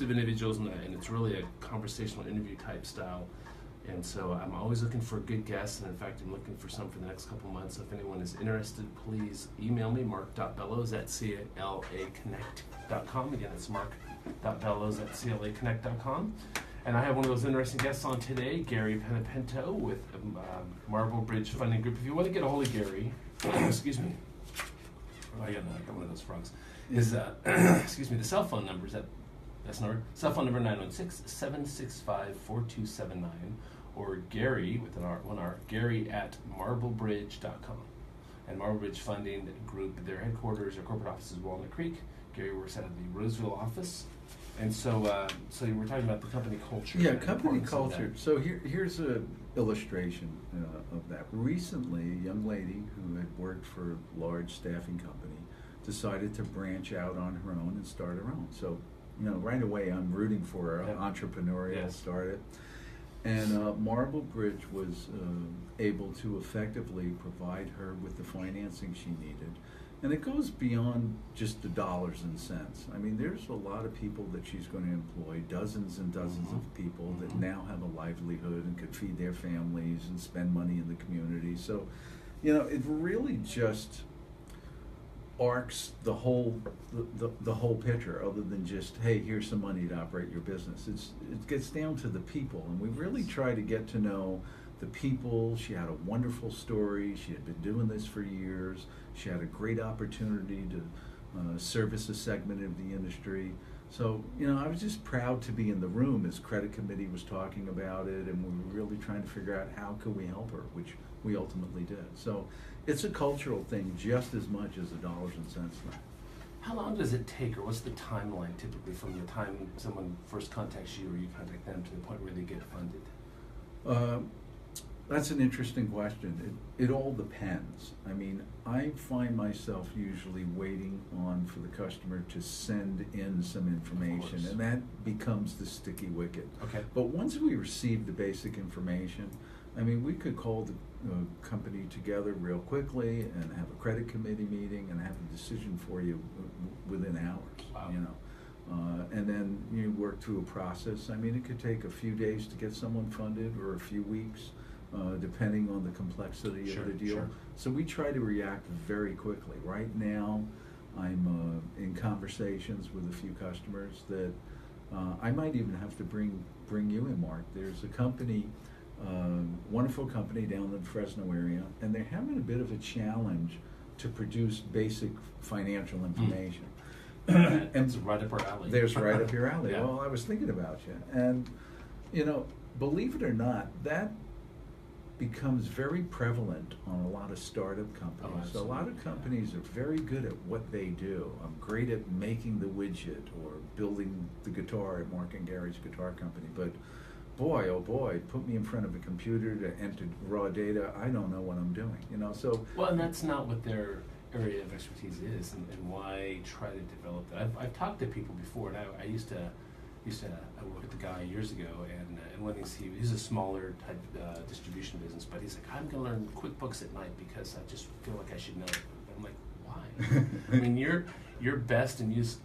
individuals, and it's really a conversational interview type style. And so I'm always looking for good guests, and in fact, I'm looking for some for the next couple months. So if anyone is interested, please email me, mark.bellows@calaconnect.com. Again, it's mark.bellows@calaconnect.com. And I have one of those interesting guests on today, Gary Panepinto with Marble Bridge Funding Group. If you want to get a hold of Gary, excuse me, I got one of those frogs. His excuse me, the cell phone number is cell phone number 916-765-4279, or Gary with one R, Gary at marblebridge.com. And Marble Bridge Funding Group, their headquarters or corporate office is Walnut Creek. Gary works out of the Roseville office. And so you were talking about the company culture. yeah, company culture. So here's a illustration of that. Recently, a young lady who had worked for a large staffing company decided to branch out on her own and start her own. So, right away I'm rooting for her, entrepreneurial, start it. And Marble Bridge was able to effectively provide her with the financing she needed. And it goes beyond just the dollars and cents. I mean, there's a lot of people that she's going to employ, dozens and dozens of people that now have a livelihood and could feed their families and spend money in the community. So, it really just arcs the whole picture, other than just, hey, here's some money to operate your business. It gets down to the people, and we really try to get to know the people. She had a wonderful story. She had been doing this for years. She had a great opportunity to service a segment of the industry. So, I was just proud to be in the room as credit committee was talking about it, and we were really trying to figure out how could we help her, which we ultimately did. So it's a cultural thing just as much as a dollars and cents thing. How long does it take, or what's the timeline typically from the time someone first contacts you or you contact them to the point where they get funded? That's an interesting question. It all depends. I mean, I find myself usually waiting for the customer to send in some information, and that becomes the sticky wicket. Okay. But once we receive the basic information, I mean, we could call the company together real quickly and have a credit committee meeting and have a decision for you within hours. Wow. And then you work through a process. I mean, it could take a few days to get someone funded, or a few weeks, depending on the complexity of the deal. Sure. So we try to react very quickly. Right now, I'm in conversations with a few customers that I might even have to bring you in, Mark. There's a company, wonderful company down in the Fresno area, and they're having a bit of a challenge to produce basic financial information. And it's right up our alley. There's right up your alley. Yeah. Well, I was thinking about you. And, believe it or not, that becomes very prevalent on a lot of startup companies. So a lot of companies are very good at what they do. I'm great at making the widget or building the guitar at Mark and Gary's guitar company. But boy, oh boy, put me in front of a computer to enter raw data. I don't know what I'm doing, you know. So Well, and that's not what their area of expertise is, and why try to develop that. I've talked to people before, and I used to I worked with a guy years ago, and one of the things he's a smaller type distribution business, but he's like, I'm going to learn QuickBooks at night because I just feel like I should know it. But I'm like, why? I mean, your best and use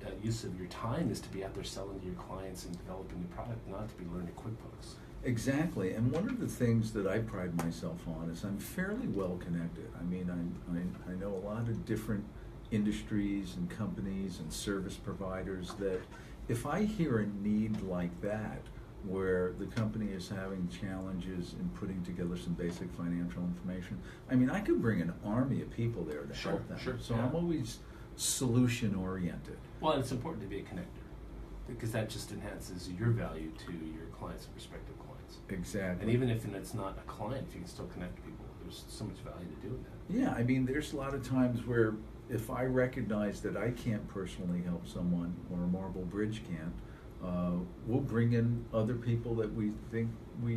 of your time is to be out there selling to your clients and developing the product, not to be learning QuickBooks. exactly, and one of the things that I pride myself on is I'm fairly well connected. I mean, I know a lot of different industries and companies and service providers that if I hear a need like that, where the company is having challenges in putting together some basic financial information, I mean, I could bring an army of people there to Sure, help them. sure, So yeah. I'm always solution oriented. Well, and it's important to be a connector because that just enhances your value to your clients and prospective clients. Exactly. And even if it's not a client, if you can still connect people, there's so much value to doing that. Yeah, I mean, there's a lot of times where if I recognize that I can't personally help someone or Marble Bridge can't, we'll bring in other people that we think we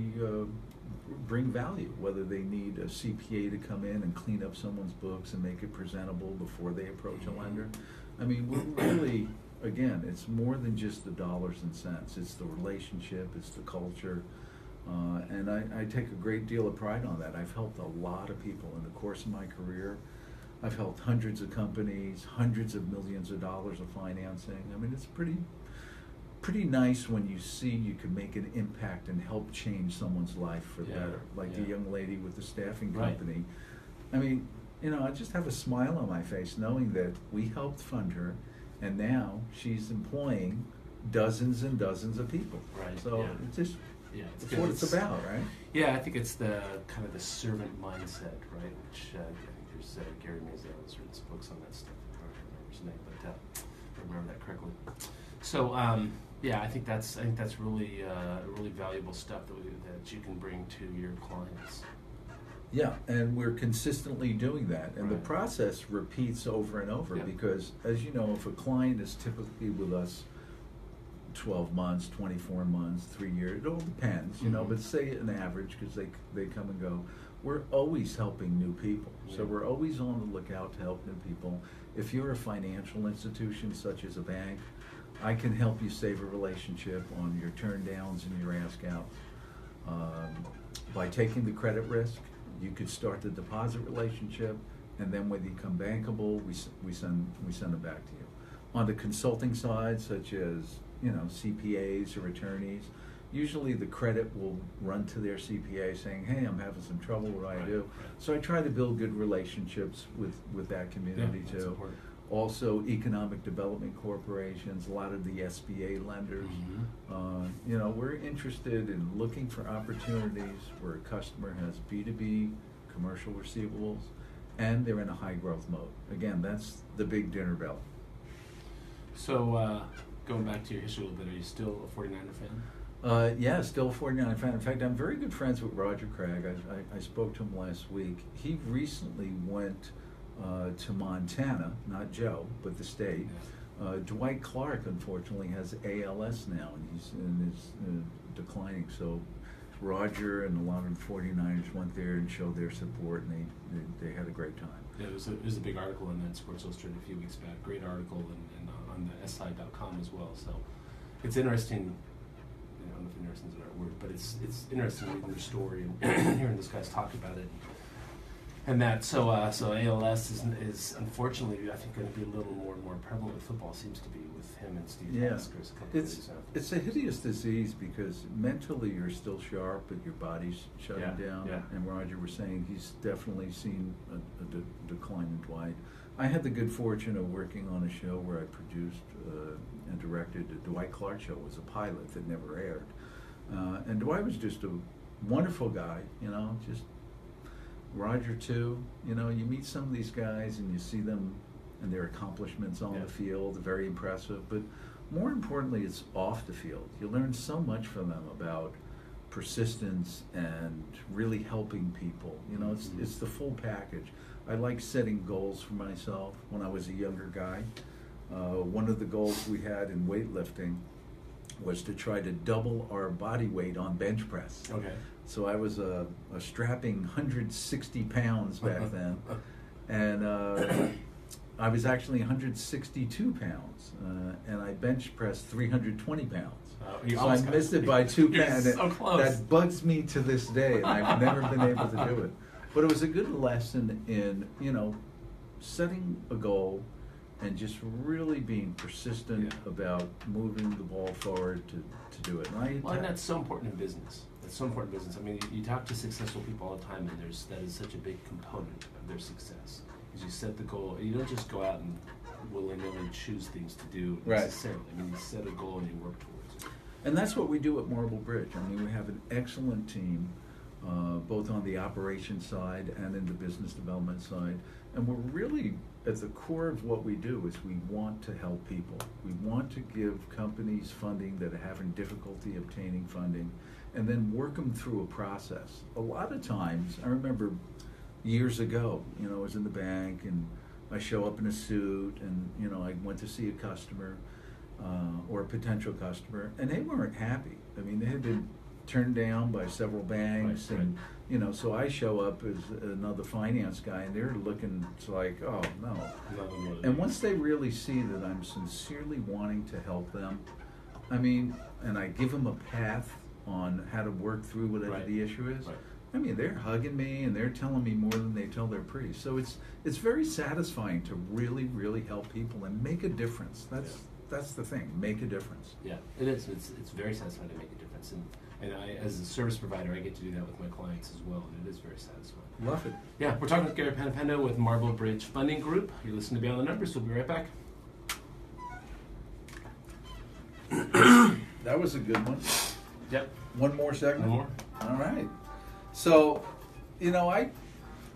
bring value, whether they need a CPA to come in and clean up someone's books and make it presentable before they approach a lender. I mean, we're really, again, it's more than just the dollars and cents. It's the relationship, it's the culture. And I take a great deal of pride on that. I've helped a lot of people in the course of my career. I've helped hundreds of companies, hundreds of millions of dollars of financing. I mean, it's pretty nice when you see you can make an impact and help change someone's life for the Yeah, better. Like the yeah. young lady with the staffing Right. company. I mean, you know, I just have a smile on my face knowing that we helped fund her, and now she's employing dozens and dozens of people. Right, So yeah. it's just, Yeah, it's what it's about, right? Yeah, I think it's the kind of the servant mindset, right? Which I think there's Gary Mazel's written some books on that stuff. I don't remember his name, but if I remember that correctly. So yeah, I think that's really really valuable stuff that you can bring to your clients. Yeah, and we're consistently doing that, and the Right. process repeats over and over Yeah. because, as you know, if a client is typically with us 12 months, 24 months, 3 years, it all depends, you know, Mhm. but say an average because they come and go. We're always helping new people, so Yeah. we're always on the lookout to help new people. If you're a financial institution such as a bank, I can help you save a relationship on your turn downs and your ask outs. By taking the credit risk, you could start the deposit relationship, and then when you become bankable, we send it back to you. On the consulting side, such as, you know, CPAs or attorneys, usually the credit will run to their CPA saying, hey, I'm having some trouble, what do I Right, do? right. So I try to build good relationships with that community that's too. important. Also, economic development corporations, a lot of the SBA lenders. Mhm. You know, we're interested in looking for opportunities where a customer has B2B commercial receivables and they're in a high growth mode. Again, that's the big dinner bell. So going back to your history a little bit, are you still a 49er fan? Yeah, still a 49 fan. In fact, I'm very good friends with Roger Craig. I spoke to him last week. He recently went to Montana, not Joe, but the state. Dwight Clark, unfortunately, has ALS now, and he's declining. So Roger and a lot of the 49ers went there and showed their support, and they had a great time. Yeah, it was a big article in that Sports Illustrated a few weeks back. Great article, and on the SI.com as well. So it's interesting. I don't know if interesting is the right word, but it's interesting reading their story and hearing those guys talk about it. And that so ALS is unfortunately I think going to be a little more and more prevalent with football. Seems to be with him and Steve Yeah, Tasker a couple of it's days after. it's a hideous disease because mentally you're still sharp, but your body's shutting Yeah, down. yeah. And Roger was saying he's definitely seen a decline in Dwight. I had the good fortune of working on a show where I produced and directed. The Dwight Clark show was a pilot that never aired, and Dwight was just a wonderful guy. You know, just Roger too. You know, you meet some of these guys and you see them and their accomplishments on Yeah. the field, very impressive. But more importantly, it's off the field. You learn so much from them about persistence and really helping people. You know, it's the full package. I like setting goals for myself when I was a younger guy. One of the goals we had in weightlifting was to try to double our body weight on bench press. Okay. So I was a strapping 160 pounds back then, and I was actually 162 pounds, and I bench pressed 320 pounds. You So I almost got missed it it. by 2 You're pounds. so close. That bugs me to this day, and I've never been able to do it. But it was a good lesson in, setting a goal and just really being persistent about moving the ball forward to do it. And Well, and that's so important in business. That's so important in business. I mean, you talk to successful people all the time, and that is such a big component of their success. Is you set the goal. You don't just go out and willy-nilly choose things to do necessarily. I mean, you set a goal and you work towards it. And that's what we do at Marble Bridge. I mean, we have an excellent team, both on the operations side and in the business development side. And we're really, at the core of what we do is we want to help people. We want to give companies funding that are having difficulty obtaining funding, and then work them through a process. A lot of times, I remember years ago, I was in the bank and I show up in a suit and, I went to see a customer or a potential customer, and they weren't happy. I mean, they had been turned down by several banks, Right. and so I show up as another finance guy, and they're looking, it's like, oh no. And once they really see that I'm sincerely wanting to help them, I mean, and I give them a path on how to work through whatever the issue is. Right. I mean, they're hugging me and they're telling me more than they tell their priest. So it's very satisfying to really, really help people and make a difference. That's the thing, make a difference. Yeah, it is. It's very satisfying to make a difference, and I, as a service provider, I get to do that with my clients as well, and it is very satisfying. Love it. Yeah, we're talking with Gary Panepinto with Marble Bridge Funding Group. You're listening to Beyond the Numbers. We'll be right back. That was a good one. Yep. One more segment? One more. All right. So, I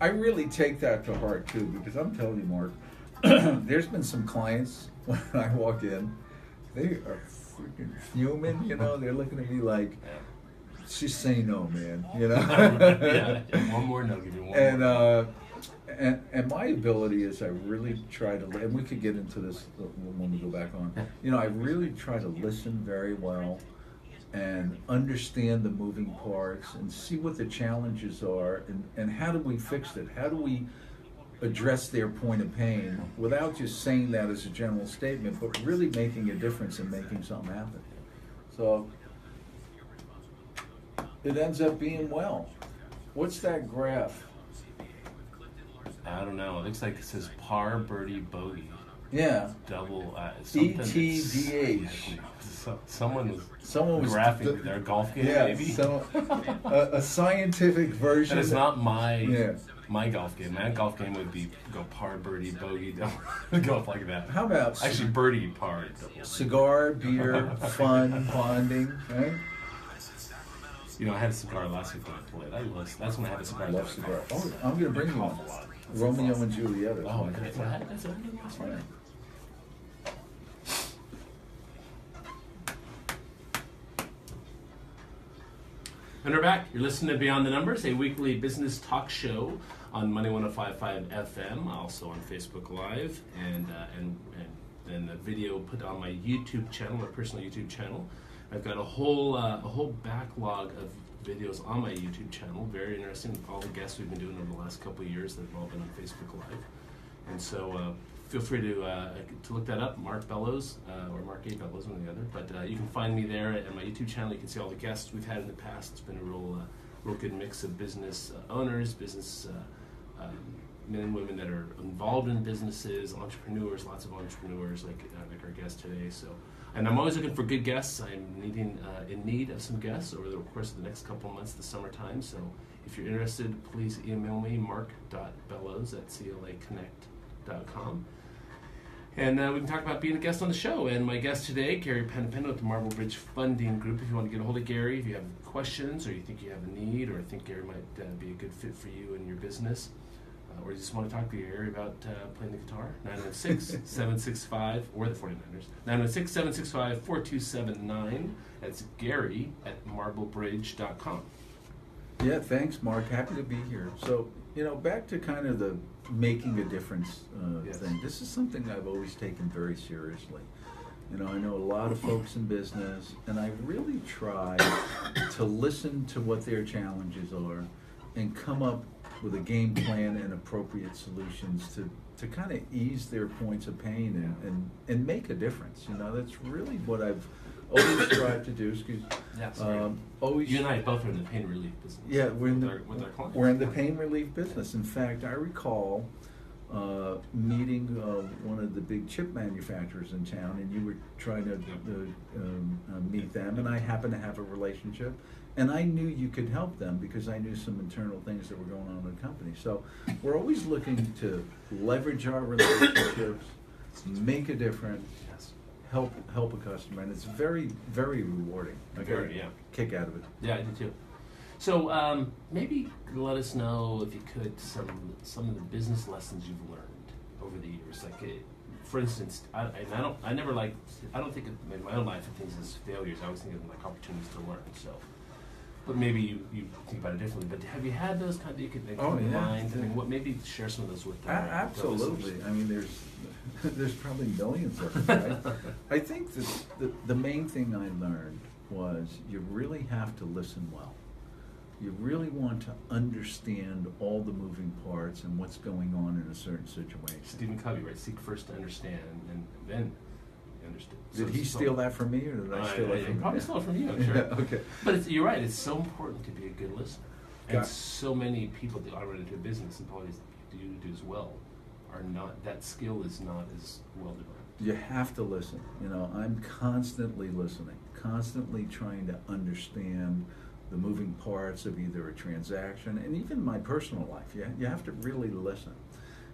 really take that to heart too, because I'm telling you, Mark, there's been some clients when I walk in, they are freaking fuming, they're looking at me like, just say no, man, Yeah, one more no, give you one more. And my ability is I really try to, and we could get into this when we go back on, I really try to listen very well and understand the moving parts and see what the challenges are and how do we fix it? How do we address their point of pain without just saying that as a general statement, but really making a difference and making something happen? So it ends up being well. What's that graph? I don't know. It looks like it says par, birdie, bogey. Yeah. Double. ETDH. Someone was graphing their golf game, yeah, maybe. So a scientific version. And it's not my golf game. My golf game would be go par, birdie, bogey, double, go up like that. How about actually birdie, par, double. Cigar, beer, fun, bonding, right? I had a cigar last week when I played. That's when I had a cigar. I love cigar. Oh, I'm going to bring you one. Romeo and Juliet. Oh, that's what I had. That's what I had last night. And we're back. You're listening to Beyond the Numbers, a weekly business talk show on Money 105.5 FM, also on Facebook Live, and a video put on my YouTube channel, my personal YouTube channel. I've got a whole backlog of videos on my YouTube channel. Very interesting. All the guests we've been doing over the last couple of years that have all been on Facebook Live, and so feel free to look that up, Mark Bellows or Mark A. Bellows, one or the other. But you can find me there at my YouTube channel. You can see all the guests we've had in the past. It's been a real good mix of business owners, business men and women that are involved in businesses, entrepreneurs, lots of entrepreneurs like our guest today. So, and I'm always looking for good guests. I'm in need of some guests over the course of the next couple of months, the summertime. So if you're interested, please email me, mark.bellows@claconnect.com. And we can talk about being a guest on the show. And my guest today, Gary Panepinto with the Marble Bridge Funding Group. If you want to get a hold of Gary, if you have questions, or you think you have a need, or think Gary might be a good fit for you and your business, or you just want to talk to Gary about playing the guitar, 916-765, or the 49ers, 916-765-4279. That's Gary at marblebridge.com. Yeah, thanks, Mark. Happy to be here. So, back to kind of the making a difference thing. This is something I've always taken very seriously. You know, I know a lot of folks in business, and I really try to listen to what their challenges are and come up with a game plan and appropriate solutions to kind of ease their points of pain and make a difference. You know, that's really what I've always tried to do. Always. You and I both are in the pain relief business. Yeah, we're in with our clients. We're in the pain relief business. In fact, I recall meeting one of the big chip manufacturers in town, and you were trying to meet them, and I happened to have a relationship, and I knew you could help them because I knew some internal things that were going on in the company. So we're always looking to leverage our relationships, make a difference, help a customer, and it's very, very rewarding. I get a kick out of it. Yeah, I do too. So maybe let us know, if you could, some of the business lessons you've learned over the years. Like, for instance, I don't think of, in my own life of things as failures. I always think of them like opportunities to learn. So, but maybe you think about it differently. But have you had those kind of, you could come to mind? I mean, maybe share some of those with them. Absolutely. I mean, there's probably millions of them. Right? I think the main thing I learned was you really have to listen well. You really want to understand all the moving parts and what's going on in a certain situation. Stephen Covey, right? Seek first to understand, and then you understand. Did he steal that from me, or did I steal it from him? Probably stole it from you, I'm sure. Okay. But you're right. It's so important to be a good listener. And so many people that I run into business, and probably do as well, are not. That skill is not as well developed. You have to listen. You know, I'm constantly listening, constantly trying to understand the moving parts of either a transaction and even my personal life. You have to really listen.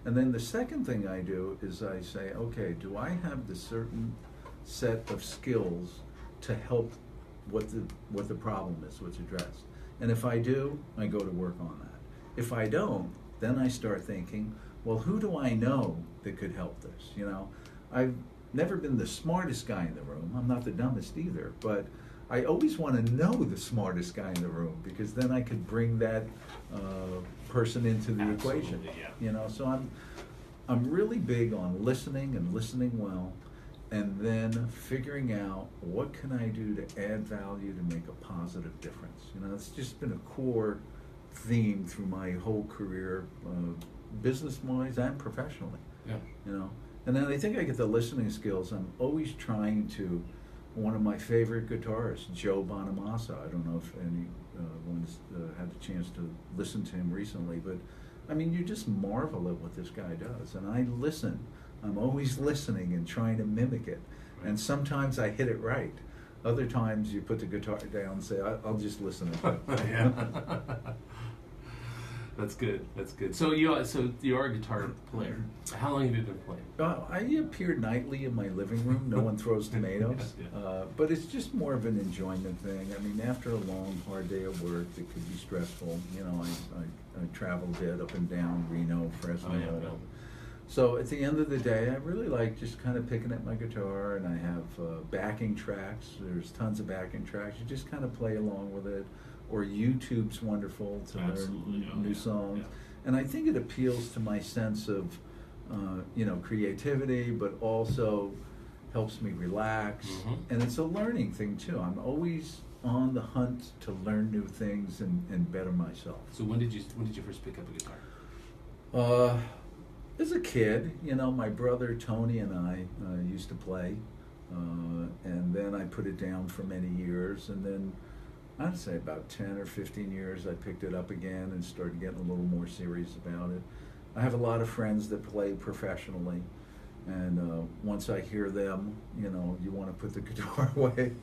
And then the second thing I do is I say, okay, do I have the certain set of skills to help what the problem is, what's addressed? And if I do, I go to work on that. If I don't, then I start thinking, well, who do I know that could help this? You know, I've never been the smartest guy in the room. I'm not the dumbest either, but I always want to know the smartest guy in the room, because then I could bring that person into the equation. Yeah. You know, so I'm really big on listening and listening well, and then figuring out what can I do to add value to make a positive difference. You know, it's just been a core theme through my whole career, business-wise and professionally. Yeah. You know, and then I think I get the listening skills. I'm always trying to. One of my favorite guitarists, Joe Bonamassa. I don't know if anyone's had the chance to listen to him recently, but I mean, you just marvel at what this guy does. And I listen. I'm always listening and trying to mimic it. Right. And sometimes I hit it right. Other times you put the guitar down and say, I'll just listen to it. Yeah. That's good. That's good. So you are a guitar player. How long have you been playing? I appear nightly in my living room. No one throws tomatoes. Yeah. But it's just more of an enjoyment thing. I mean, after a long, hard day of work that could be stressful, you know, I traveled a bit up and down Reno, Fresno. Oh, yeah. So at the end of the day, I really like just kind of picking up my guitar, and I have backing tracks. There's tons of backing tracks. You just kind of play along with it. Or YouTube's wonderful to learn new songs. Yeah. And I think it appeals to my sense of, creativity, but also helps me relax. Mm-hmm. And it's a learning thing too. I'm always on the hunt to learn new things and better myself. So when did you first pick up a guitar? As a kid, you know, my brother Tony and I used to play, and then I put it down for many years, and then I'd say about 10 or 15 years I picked it up again and started getting a little more serious about it. I have a lot of friends that play professionally, and once I hear them, you know, you want to put the guitar away.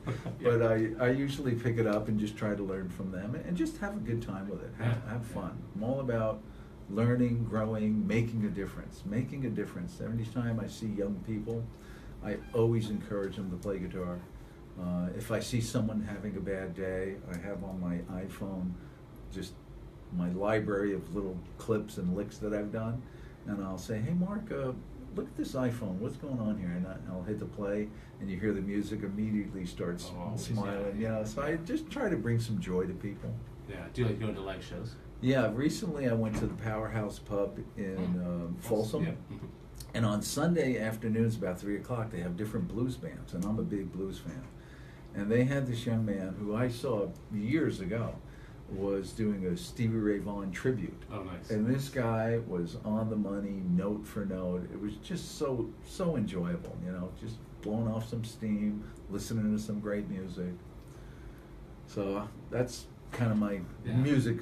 Yeah. But I usually pick it up and just try to learn from them and just have a good time with it, have fun. I'm all about learning, growing, making a difference. Every time I see young people, I always encourage them to play guitar. If I see someone having a bad day, I have on my iPhone just my library of little clips and licks that I've done, and I'll say, hey Mark, look at this iPhone, what's going on here? And I'll hit the play, and you hear the music immediately starts smiling. Yeah, so I just try to bring some joy to people. Yeah, do you like going to live shows? Yeah, recently I went to the Powerhouse Pub in Folsom. Yeah. And on Sunday afternoons, about 3 o'clock, they have different blues bands, and I'm a big blues fan. And they had this young man who I saw years ago was doing a Stevie Ray Vaughan tribute. Oh, nice. And this guy was on the money, note for note. It was just so enjoyable, you know, just blowing off some steam, listening to some great music. So that's kind of my music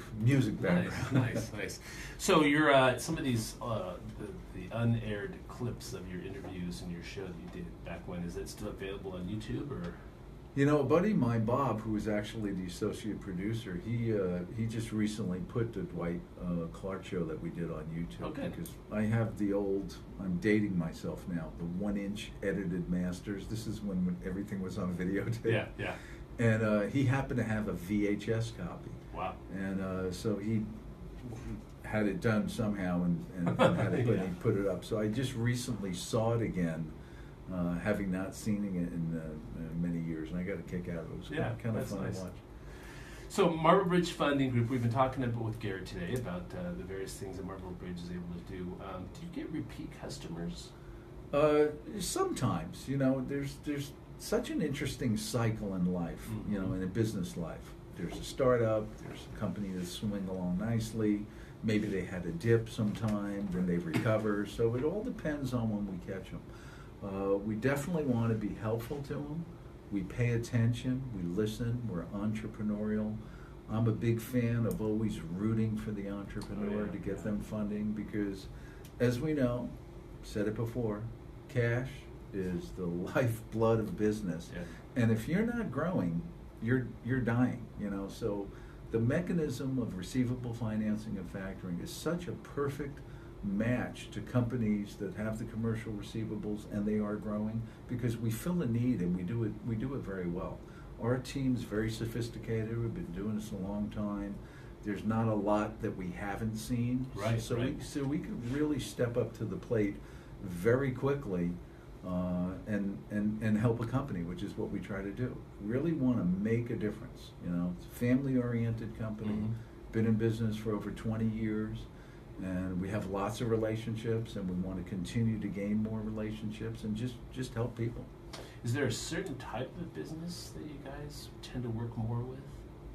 background. Nice. So you're some of these the unaired clips of your interviews and your show that you did back when, is it still available on YouTube or? You know, a buddy of mine, Bob, who was actually the associate producer, he just recently put the Dwight Clark show that we did on YouTube. Okay. Because I have the old, I'm dating myself now, the 1-inch edited masters. This is when everything was on videotape. Yeah. And he happened to have a VHS copy. Wow. And so he had it done somehow and had it, Yeah. he put it up. So I just recently saw it again, having not seen it in many years, and I got a kick out of it. It was kind of fun nice to watch. So Marble Bridge Funding Group, we've been talking about with Gary today about the various things that Marble Bridge is able to do. Do you get repeat customers? Sometimes, you know, there's such an interesting cycle in life, you know, in a business life. There's a startup, there's a company that's swimming along nicely, maybe they had a dip sometime, then they recover, so it all depends on when we catch them. We definitely want to be helpful to them. We pay attention, we listen, we're entrepreneurial. I'm a big fan of always rooting for the entrepreneur to get them funding because, as we know, said it before, cash is the lifeblood of business. Yeah. And if you're not growing, you're dying, you know. So the mechanism of receivable financing and factoring is such a perfect match to companies that have the commercial receivables and they are growing because we fill a need and we do it very well. Our team's very sophisticated. We've been doing this a long time. There's not a lot that we haven't seen. Right. So we could really step up to the plate very quickly and help a company, which is what we try to do. Really want to make a difference. You know, it's a family-oriented company. Been in business for over 20 years. And we have lots of relationships, and we want to continue to gain more relationships and just help people. Is there a certain type of business that you guys tend to work more with?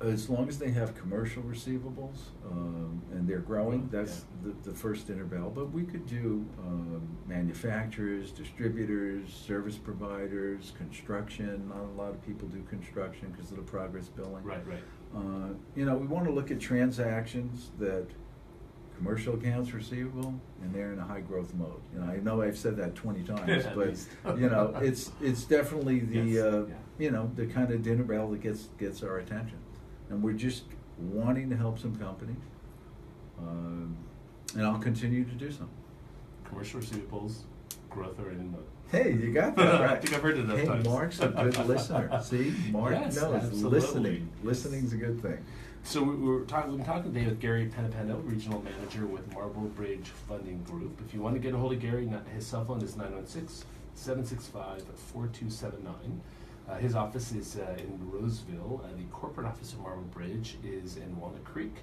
As long as they have commercial receivables and they're growing, that's the first interval. But we could do manufacturers, distributors, service providers, construction. Not a lot of people do construction because of the progress billing. Right. You know, we want to look at transactions that commercial accounts receivable, and they're in a high growth mode. You know, I know I've said that 20 times, but you know, it's definitely the you know, the kind of dinner bell that gets our attention, and we're just wanting to help some companies, and I'll continue to do so. Commercial receivables, growth oriented mode. Hey, you got that right. I think I've heard it enough times. Mark's a good listener. See, Mark knows absolutely. listening. Listening's a good thing. So we've been talking today with Gary Panepinto, Regional Manager with Marble Bridge Funding Group. If you want to get a hold of Gary, his cell phone is 916-765-4279. His office is in Roseville. The corporate office of Marble Bridge is in Walnut Creek.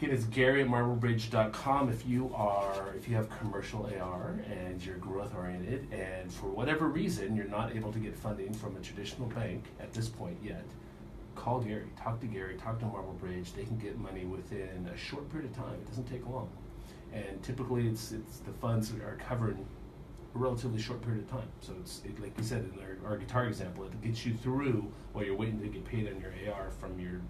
Again, it's Gary@marblebridge.com. If you have commercial AR and you're growth oriented, and for whatever reason you're not able to get funding from a traditional bank at this point yet, call Gary, talk to Marble Bridge. They can get money within a short period of time. It doesn't take long, and typically it's the funds that are covered in a relatively short period of time. So like you said in our guitar example, it gets you through while you're waiting to get paid on your AR from your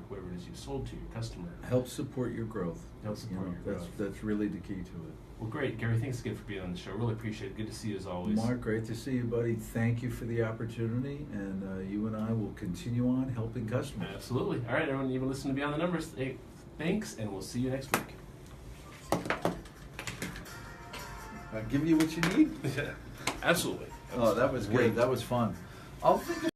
whoever it is you sold to, your customer. Help support your growth. Growth. That's really the key to it. Well, great, Gary. Thanks again for being on the show. Really appreciate it. Good to see you as always. Mark, great to see you, buddy. Thank you for the opportunity, and you and I will continue on helping customers. Absolutely. All right, everyone. You've been listening to Beyond the Numbers. Hey, thanks, and we'll see you next week. I'll give you what you need. Absolutely. Oh, that was great. That was fun. I'll think